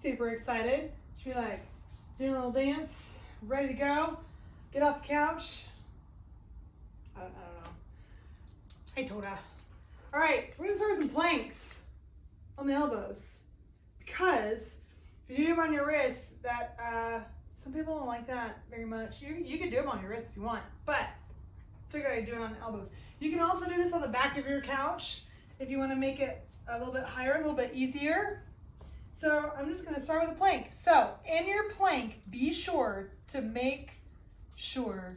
super excited. She'll be like doing a little dance, ready to go. Get off the couch. I don't know. Hey, Toda. All right, we're gonna start with some planks on the elbows because if you do them on your wrists, that some people don't like that very much. You can do them on your wrists if you want, but figured I'd do it on the elbows. You can also do this on the back of your couch if you want to make it a little bit higher, a little bit easier. So I'm just going to start with a plank. So in your plank, be sure to make sure,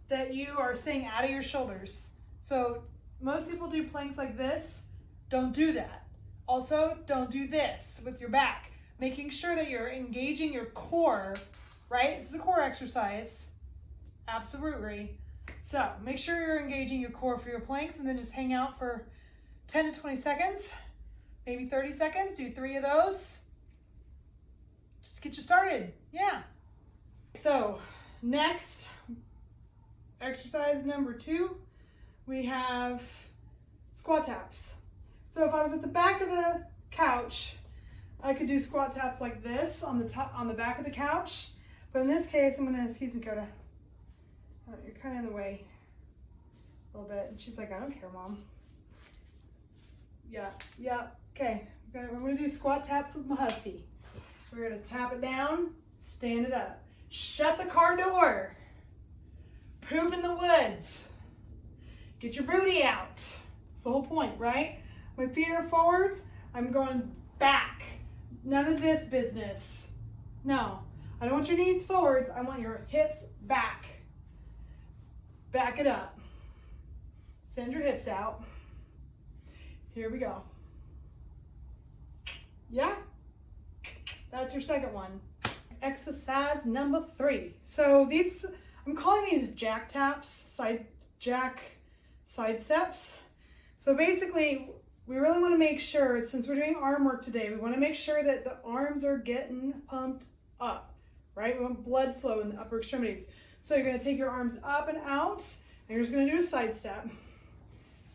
that you are staying out of your shoulders. So most people do planks like this. Don't do that. Also, don't do this with your back. Making sure that you're engaging your core, right? This is a core exercise. Absolutely. So make sure you're engaging your core for your planks and then just hang out for 10 to 20 seconds, maybe 30 seconds. Do 3 of those. Just to get you started. Yeah. So next, exercise number 2, we have squat taps. So if I was at the back of the couch, I could do squat taps like this on the back of the couch. But in this case, I'm gonna, excuse me, Coda. Oh, you're kind of in the way a little bit. And she's like, I don't care, Mom. Yeah, okay. We're gonna do squat taps with my husky. We're gonna tap it down, stand it up. Shut the car door. Poop in the woods. Get your booty out. That's the whole point, right? My feet are forwards. I'm going back. None of this business. No, I don't want your knees forwards. I want your hips back. Back it up. Send your hips out. Here we go. Yeah? That's your second one. Exercise number 3. So these, I'm calling these jack taps, side steps. So basically, we really want to make sure, since we're doing arm work today, we want to make sure that the arms are getting pumped up, right? We want blood flow in the upper extremities. So you're going to take your arms up and out, and you're just going to do a side step.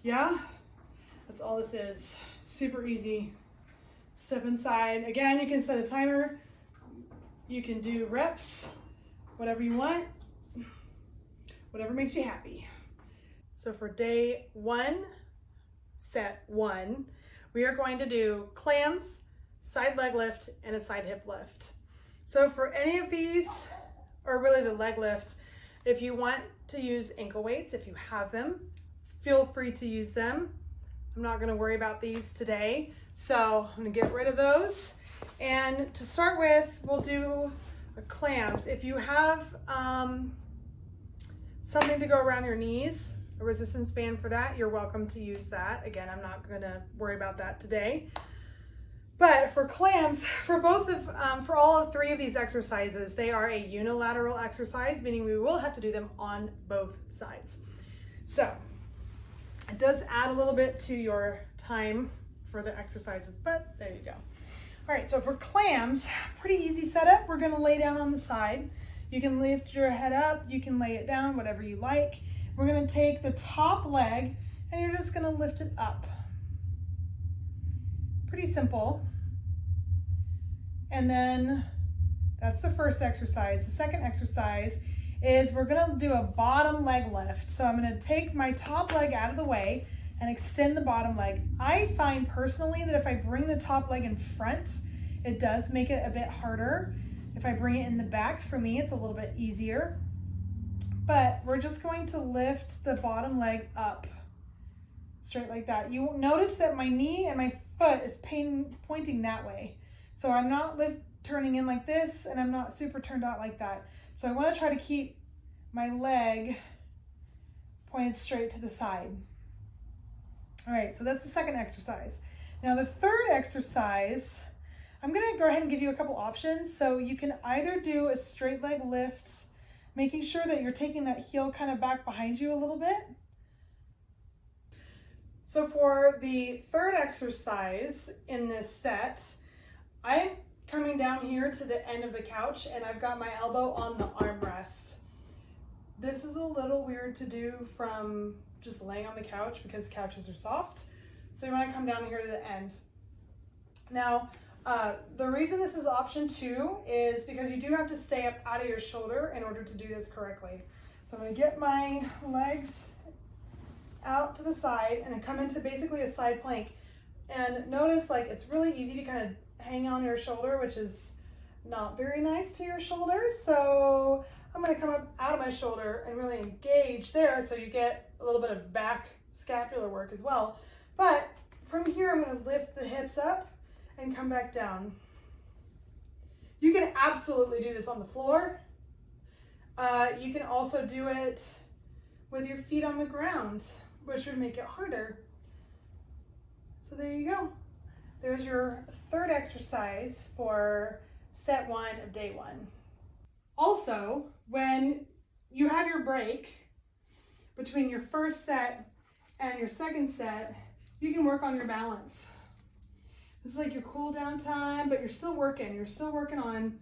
Yeah? That's all this is. Super easy. Step inside. Again, you can set a timer. You can do reps, whatever you want, whatever makes you happy. So for day 1, set 1, we are going to do clams, side leg lift, and a side hip lift. So for any of these, or really the leg lift, if you want to use ankle weights, if you have them, feel free to use them. I'm not gonna worry about these today. So I'm gonna get rid of those. And to start with, we'll do clams. If you have something to go around your knees, a resistance band for that, you're welcome to use that. Again, I'm not gonna worry about that today. But for clams, for all of 3 of these exercises, they are a unilateral exercise, meaning we will have to do them on both sides. So it does add a little bit to your time for the exercises, but there you go. All right, so for clams, pretty easy setup. We're gonna lay down on the side. You can lift your head up, you can lay it down, whatever you like. We're gonna take the top leg and you're just gonna lift it up. Pretty simple. And then that's the first exercise. The second exercise is we're gonna do a bottom leg lift. So I'm gonna take my top leg out of the way and extend the bottom leg. I find personally that if I bring the top leg in front, it does make it a bit harder. If I bring it in the back, for me, it's a little bit easier. But we're just going to lift the bottom leg up, straight like that. You will notice that my knee and my foot is pointing that way. So I'm not turning in like this, and I'm not super turned out like that. So I want to try to keep my leg pointed straight to the side. All right, so that's the second exercise. Now the third exercise, I'm gonna go ahead and give you a couple options. So you can either do a straight leg lift, making sure that you're taking that heel kind of back behind you a little bit. So for the third exercise in this set, I'm coming down here to the end of the couch and I've got my elbow on the armrest. This is a little weird to do from just laying on the couch because couches are soft. So you want to come down here to the end. Now, the reason this is option 2 is because you do have to stay up out of your shoulder in order to do this correctly. So I'm going to get my legs out to the side and then come into basically a side plank. And notice like it's really easy to kind of hang on your shoulder, which is not very nice to your shoulders. So I'm going to come up out of my shoulder and really engage there so you get a little bit of back scapular work as well. But from here, I'm going to lift the hips up and come back down. You can absolutely do this on the floor. You can also do it with your feet on the ground, which would make it harder. So there you go. There's your third exercise for set 1 of day 1. Also, when you have your break between your first set and your second set, you can work on your balance. This is like your cool down time, but you're still working. You're still working on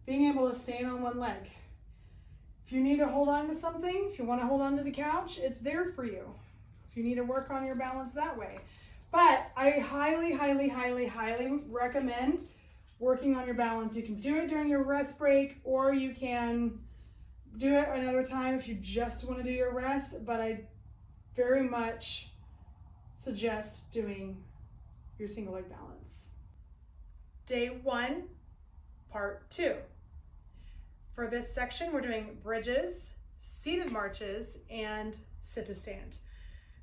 being able to stand on one leg. If you need to hold on to something, if you want to hold on to the couch, it's there for you. If you need to work on your balance that way. But I highly, highly, highly, highly recommend working on your balance. You can do it during your rest break, or you can do it another time if you just want to do your rest, but I very much suggest doing your single leg balance. Day 1, part 2. For this section, we're doing bridges, seated marches, and sit to stand.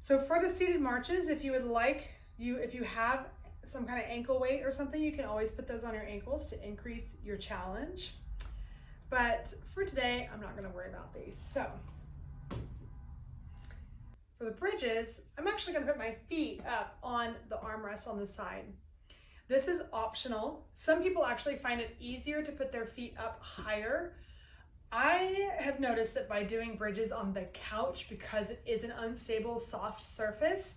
So for the seated marches, if you would like, if you have some kind of ankle weight or something, you can always put those on your ankles to increase your challenge. But for today, I'm not going to worry about these. So for the bridges, I'm actually going to put my feet up on the armrest on the side. This is optional. Some people actually find it easier to put their feet up higher. I have noticed that by doing bridges on the couch, because it is an unstable, soft surface,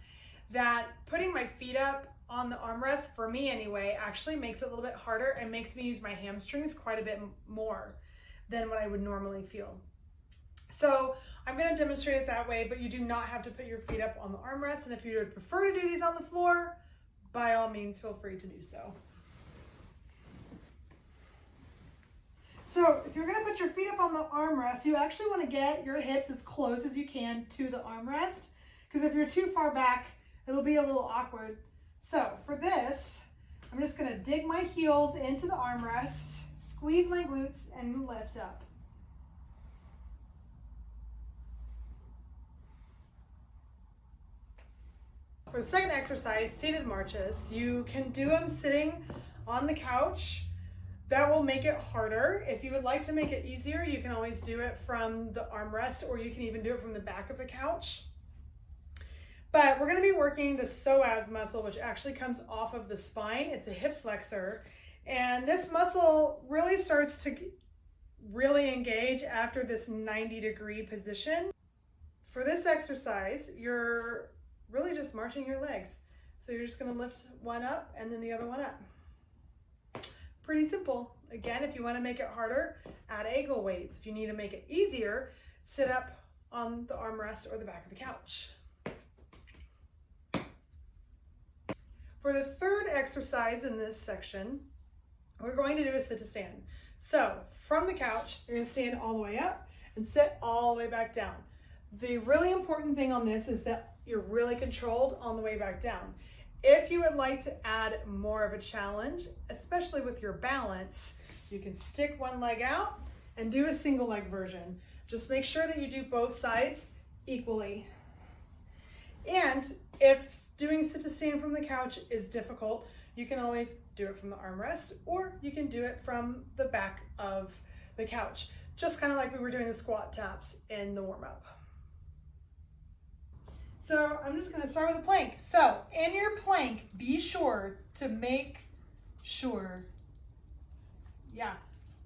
that putting my feet up on the armrest, for me anyway, actually makes it a little bit harder and makes me use my hamstrings quite a bit more than what I would normally feel. So I'm going to demonstrate it that way, but you do not have to put your feet up on the armrest. And if you would prefer to do these on the floor, by all means, feel free to do so. So if you're going to put your feet up on the armrest, you actually want to get your hips as close as you can to the armrest, because if you're too far back, it'll be a little awkward. So for this, I'm just going to dig my heels into the armrest, squeeze my glutes, and lift up. For the second exercise, seated marches, you can do them sitting on the couch. That will make it harder. If you would like to make it easier, you can always do it from the armrest, or you can even do it from the back of the couch. But we're going to be working the psoas muscle, which actually comes off of the spine. It's a hip flexor. And this muscle really starts to really engage after this 90-degree position. For this exercise, you're really just marching your legs. So you're just going to lift one up and then the other one up. Pretty simple. Again, if you want to make it harder, add ankle weights. If you need to make it easier, sit up on the armrest or the back of the couch. For the third exercise in this section, we're going to do a sit to stand. So from the couch, you're going to stand all the way up and sit all the way back down. The really important thing on this is that you're really controlled on the way back down. If you would like to add more of a challenge, especially with your balance, you can stick one leg out and do a single leg version. Just make sure that you do both sides equally. And if doing sit to stand from the couch is difficult, you can always do it from the armrest, or you can do it from the back of the couch, just kind of like we were doing the squat taps in the warm-up. So I'm just going to start with a plank. So in your plank, be sure to make sure,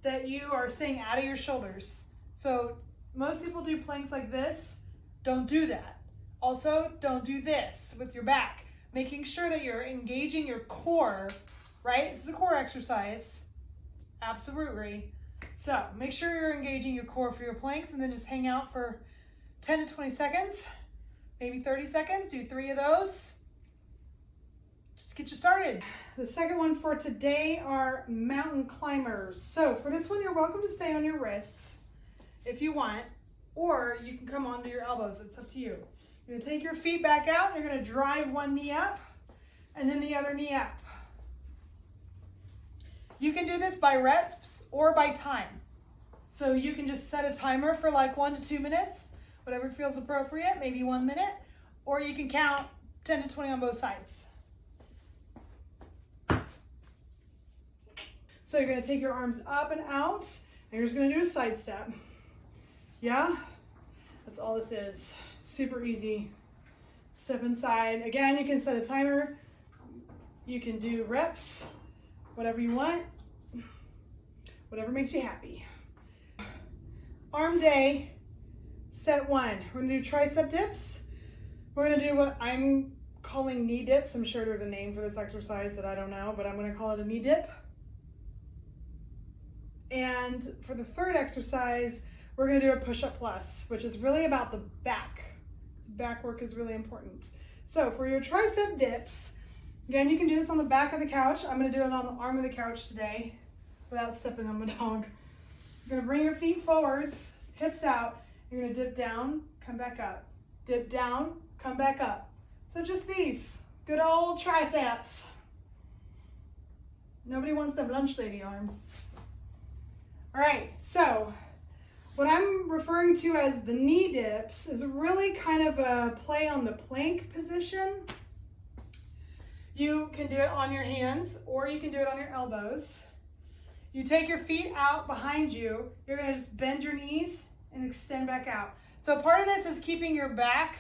that you are staying out of your shoulders. So most people do planks like this. Don't do that. Also, don't do this with your back. Making sure that you're engaging your core, right? This is a core exercise. Absolutely. So make sure you're engaging your core for your planks, and then just hang out for 10 to 20 seconds. Maybe 30 seconds, do 3 of those. just to get you started. The second one for today are mountain climbers. So for this one, you're welcome to stay on your wrists if you want, or you can come onto your elbows. It's up to you. You're gonna take your feet back out, and you're gonna drive one knee up and then the other knee up. You can do this by reps or by time. So you can just set a timer for like 1 to 2 minutes, whatever feels appropriate, maybe 1 minute, or you can count 10 to 20 on both sides. So you're gonna take your arms up and out, and you're just gonna do a side step. Yeah, that's all this is. Super easy. Step inside. Again, you can set a timer. You can do reps, whatever you want, whatever makes you happy. Arm day, set 1. We're gonna do tricep dips. We're gonna do what I'm calling knee dips. I'm sure there's a name for this exercise that I don't know, but I'm gonna call it a knee dip. And for the third exercise, we're gonna do a push-up plus, which is really about the back. Back work is really important. So for your tricep dips, again, you can do this on the back of the couch. I'm gonna do it on the arm of the couch today without stepping on my dog. You're gonna bring your feet forwards, hips out. You're gonna dip down, come back up. Dip down, come back up. So just these, good old triceps. Nobody wants them lunch lady arms. All right, so what I'm referring to as the knee dips is really kind of a play on the plank position. You can do it on your hands or you can do it on your elbows. You take your feet out behind you. You're gonna just bend your knees and extend back out. So part of this is keeping your back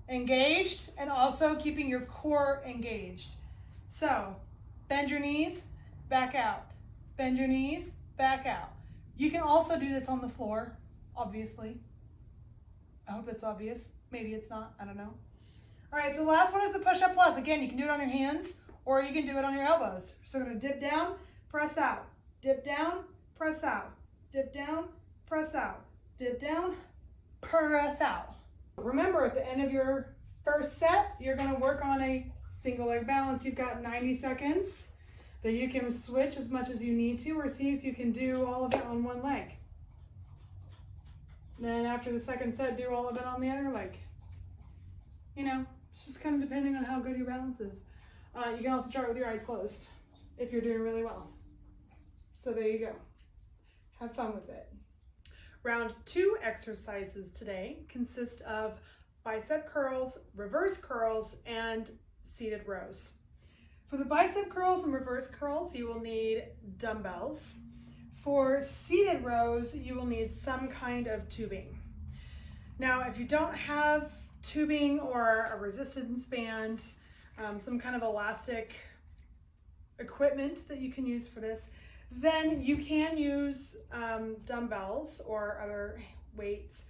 engaged and also keeping your core engaged. So bend your knees, back out. Bend your knees, back out. You can also do this on the floor, obviously. I hope that's obvious. Maybe it's not, I don't know. All right, so the last one is the push-up plus. Again, you can do it on your hands or you can do it on your elbows. So we're gonna dip down, press out. Dip down, press out. Dip down, press out. Dip down, press out. Remember, at the end of your first set, you're gonna work on a single leg balance. You've got 90 seconds that you can switch as much as you need to, or see if you can do all of it on one leg. Then after the second set, do all of it on the other leg. You know, it's just kind of depending on how good your balance is. You can also start with your eyes closed if you're doing really well. So there you go. Have fun with it. Round 2 exercises today consist of bicep curls, reverse curls, and seated rows. For the bicep curls and reverse curls, you will need dumbbells. For seated rows, you will need some kind of tubing. Now, if you don't have tubing or a resistance band, some kind of elastic equipment that you can use for this, then you can use dumbbells or other weights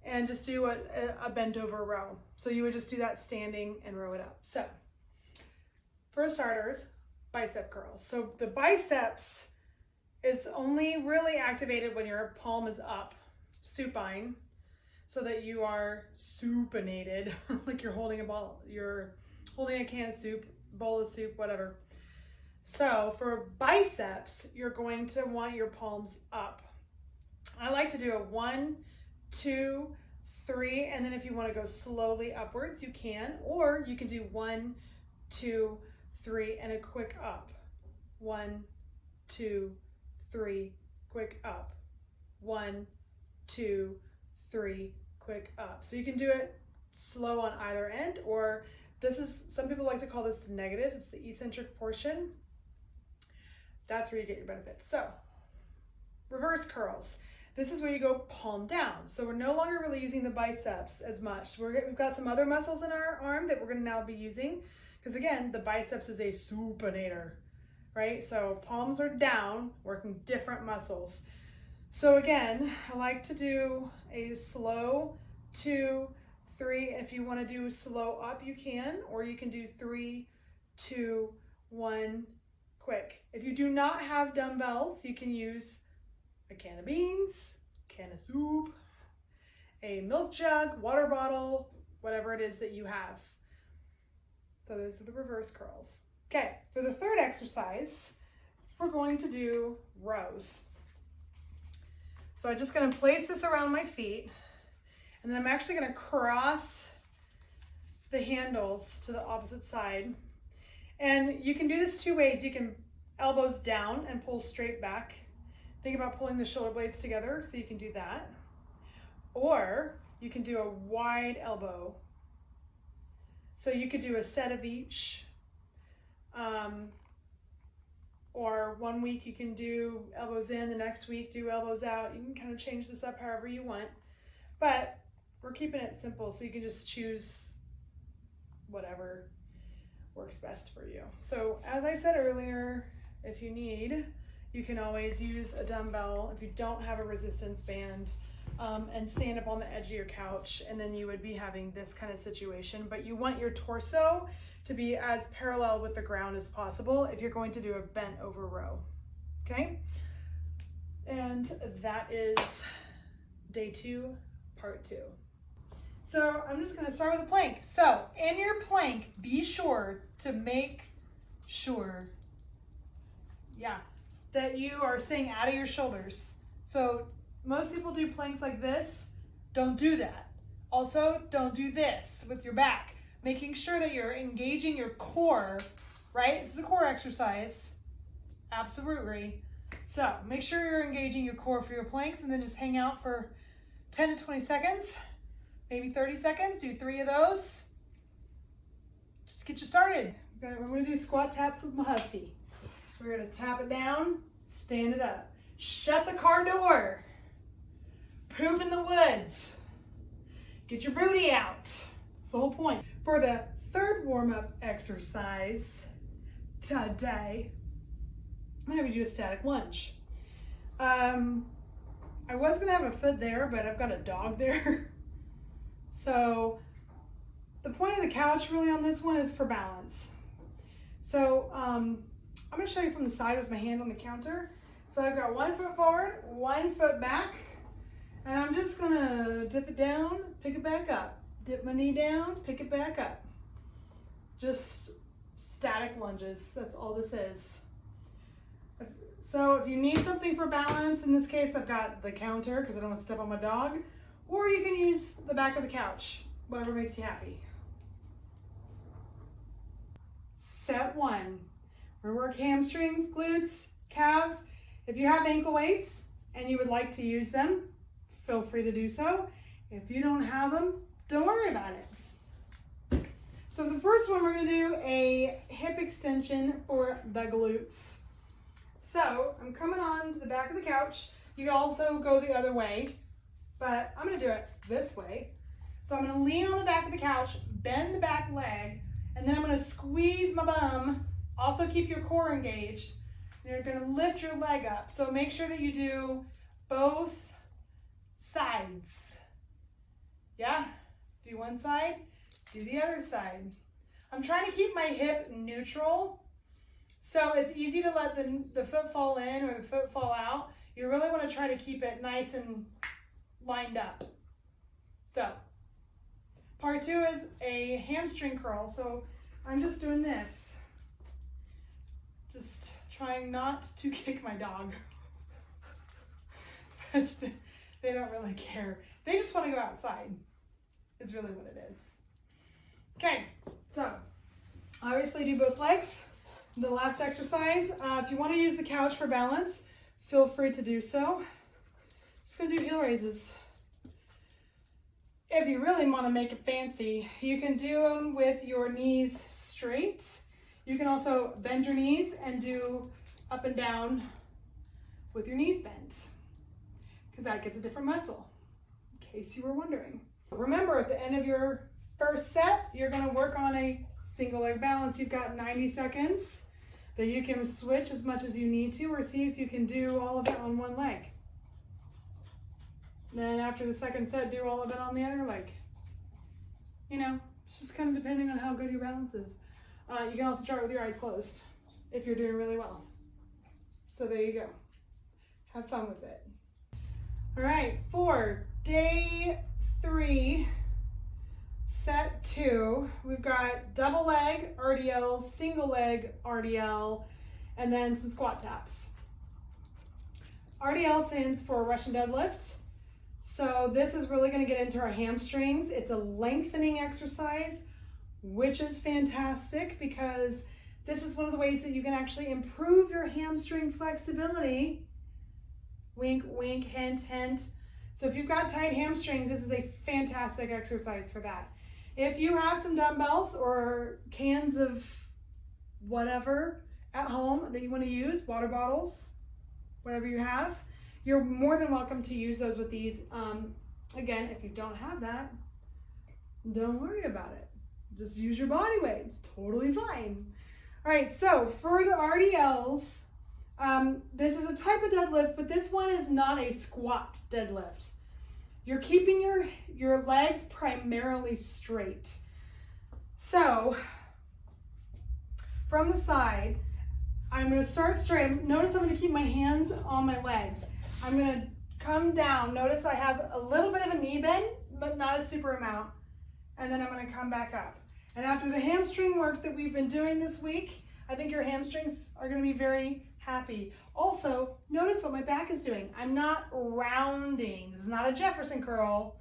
and just do a bent over row. So you would just do that standing and row it up. So for starters, bicep curls. So the biceps is only really activated when your palm is up, supine, so that you are supinated, like you're holding a ball, you're holding a can of soup, bowl of soup, whatever. So for biceps, you're going to want your palms up. I like to do a 1, 2, 3, and then if you want to go slowly upwards, you can, or you can do 1, 2, 3, and a quick up. 1, 2, 3, quick up. 1, 2, 3, quick up. So you can do it slow on either end, or this is, some people like to call this the negatives. It's the eccentric portion. That's where you get your benefits. So reverse curls. This is where you go palm down. So we're no longer really using the biceps as much. We've got some other muscles in our arm that we're gonna now be using, because again, the biceps is a supinator, right? So palms are down, working different muscles. So again, I like to do a slow 2, 3. If you want to do slow up, you can, or you can do 3, 2, 1, quick. If you do not have dumbbells, you can use a can of beans, can of soup, a milk jug, water bottle, whatever it is that you have. So those are the reverse curls. Okay, for the third exercise, we're going to do rows. So I'm just gonna place this around my feet, and then I'm actually gonna cross the handles to the opposite side. And you can do this two ways. You can elbows down and pull straight back. Think about pulling the shoulder blades together, so you can do that. Or you can do a wide elbow. So you could do a set of each. Or one week you can do elbows in, the next week do elbows out. You can kind of change this up however you want. But we're keeping it simple, so you can just choose whatever works best for you. So as I said earlier, if you need, you can always use a dumbbell if you don't have a resistance band, and stand up on the edge of your couch, and then you would be having this kind of situation. But you want your torso to be as parallel with the ground as possible if you're going to do a bent over row, okay? And that is day 2, part 2. So I'm just gonna start with a plank. So in your plank, be sure to make sure, that you are staying out of your shoulders. So most people do planks like this. Don't do that. Also, don't do this with your back. Making sure that you're engaging your core, right? This is a core exercise, absolutely. So make sure you're engaging your core for your planks, and then just hang out for 10 to 20 seconds, maybe 30 seconds. Do 3 of those. Just to get you started. We're gonna do squat taps with my husky. We're gonna tap it down, stand it up. Shut the car door. Poop in the woods. Get your booty out. That's the whole point. For the third warm-up exercise today, I'm gonna have you do a static lunge. I was gonna have a foot there, but I've got a dog there. So the point of the couch really on this one is for balance. So I'm gonna show you from the side with my hand on the counter. So I've got 1 foot forward, 1 foot back, and I'm just gonna dip it down, pick it back up. Dip my knee down, pick it back up. Just static lunges, that's all this is. So if you need something for balance, in this case I've got the counter because I don't want to step on my dog, or you can use the back of the couch, whatever makes you happy. Set 1. We're gonna work hamstrings, glutes, calves. If you have ankle weights and you would like to use them, feel free to do so. If you don't have them, don't worry about it. So the first one, we're gonna do a hip extension for the glutes. So I'm coming on to the back of the couch. You can also go the other way, but I'm gonna do it this way. So I'm gonna lean on the back of the couch, bend the back leg, and then I'm gonna squeeze my bum. Also keep your core engaged. You're gonna lift your leg up. So make sure that you do both sides. Yeah? Do one side, do the other side. I'm trying to keep my hip neutral, so it's easy to let the foot fall in or the foot fall out. You really want to try to keep it nice and lined up. So, part 2 is a hamstring curl. So I'm just doing this. Just trying not to kick my dog. They don't really care. They just want to go outside. Is really what it is. Okay, so obviously do both legs. The last exercise, if you want to use the couch for balance, feel free to do so. Just gonna do heel raises. If you really want to make it fancy, you can do them with your knees straight. You can also bend your knees and do up and down with your knees bent, because that gets a different muscle, in case you were wondering. Remember, at the end of your first set, you're going to work on a single leg balance. You've got 90 seconds that you can switch as much as you need to, or see if you can do all of it on one leg. Then after the second set, do all of it on the other leg. You know, it's just kind of depending on how good your balance is. You can also start with your eyes closed if you're doing really well. So there you go. Have fun with it. All right, for day 3, set two. We've got double leg RDLs, single leg RDL, and then some squat taps. RDL stands for Russian deadlift. So this is really going to get into our hamstrings. It's a lengthening exercise, which is fantastic because this is one of the ways that you can actually improve your hamstring flexibility. Wink, wink, hint, hint. So if you've got tight hamstrings, this is a fantastic exercise for that. If you have some dumbbells or cans of whatever at home that you want to use, water bottles, whatever you have, you're more than welcome to use those with these. Again, if you don't have that, don't worry about it. Just use your body weight. It's totally fine. All right, so for the RDLs, this is a type of deadlift, but this one is not a squat deadlift. You're keeping your legs primarily straight. So from the side, I'm going to start straight. Notice I'm going to keep my hands on my legs. I'm going to come down. Notice I have a little bit of a knee bend, but not a super amount. And then I'm going to come back up. And after the hamstring work that we've been doing this week, I think your hamstrings are going to be very happy. Also, notice what my back is doing. I'm not rounding. This is not a Jefferson curl.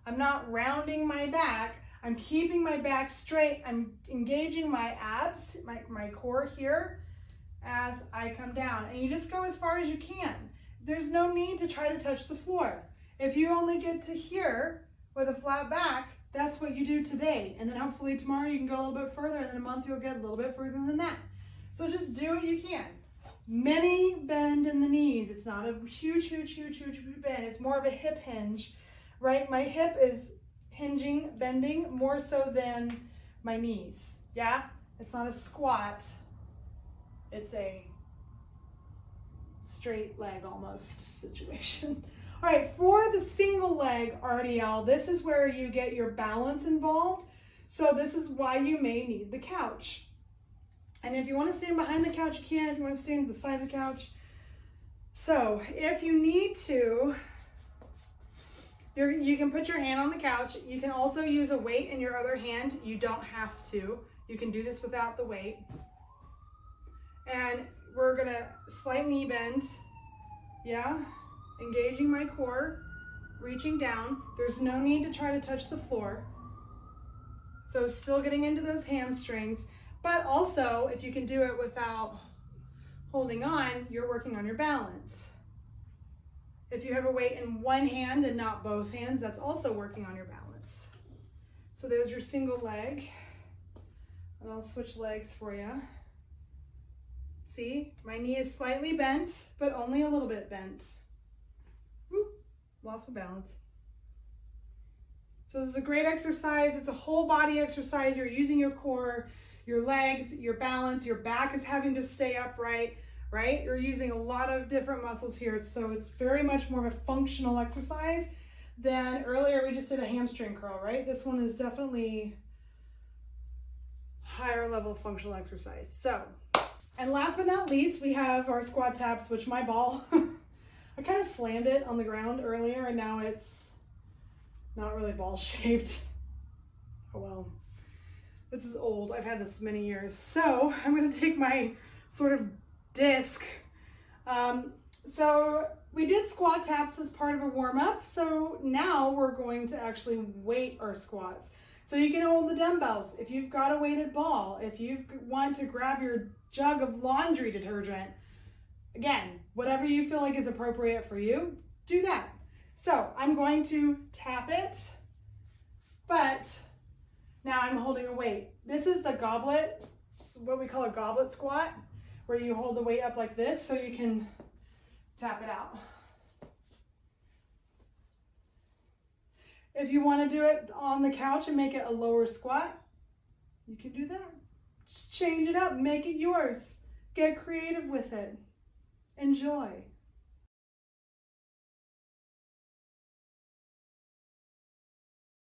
I'm not rounding my back. I'm keeping my back straight. I'm engaging my abs, my core here as I come down. And you just go as far as you can. There's no need to try to touch the floor. If you only get to here with a flat back, that's what you do today. And then hopefully tomorrow you can go a little bit further, and in a month you'll get a little bit further than that. So just do what you can. Many bend in the knees. It's not a huge bend. It's more of a hip hinge, right? My hip is hinging, bending more so than my knees. Yeah? It's not a squat. It's a straight leg almost situation. All right, for the single leg RDL, this is where you get your balance involved. So this is why you may need the couch. And if you want to stand behind the couch, you can. If you want to stand to the side of the couch. So if you need to, you can put your hand on the couch. You can also use a weight in your other hand. You don't have to. You can do this without the weight. And we're going to slight knee bend. Yeah. Engaging my core, reaching down. There's no need to try to touch the floor. So still getting into those hamstrings, but also if you can do it without holding on, you're working on your balance. If you have a weight in one hand and not both hands, that's also working on your balance. So there's your single leg. And I'll switch legs for you. See, my knee is slightly bent, but only a little bit bent. Lots of balance. So this is a great exercise. It's a whole body exercise. You're using your core, your legs, your balance, your back is having to stay upright, right? You're using a lot of different muscles here. So it's very much more of a functional exercise than earlier we just did a hamstring curl, right? This one is definitely higher level functional exercise. So, and last but not least, we have our squat taps, which my ball, I kind of slammed it on the ground earlier and now it's not really ball shaped. Oh well, this is old. I've had this many years. So I'm going to take my sort of disc. So we did squat taps as part of a warm up. So now we're going to actually weight our squats. So you can hold the dumbbells. If you've got a weighted ball, if you want to grab your jug of laundry detergent, again, whatever you feel like is appropriate for you, do that. So I'm going to tap it, but now I'm holding a weight. This is the goblet, what we call a goblet squat, where you hold the weight up like this so you can tap it out. If you want to do it on the couch and make it a lower squat, you can do that. Just change it up, make it yours. Get creative with it. Enjoy.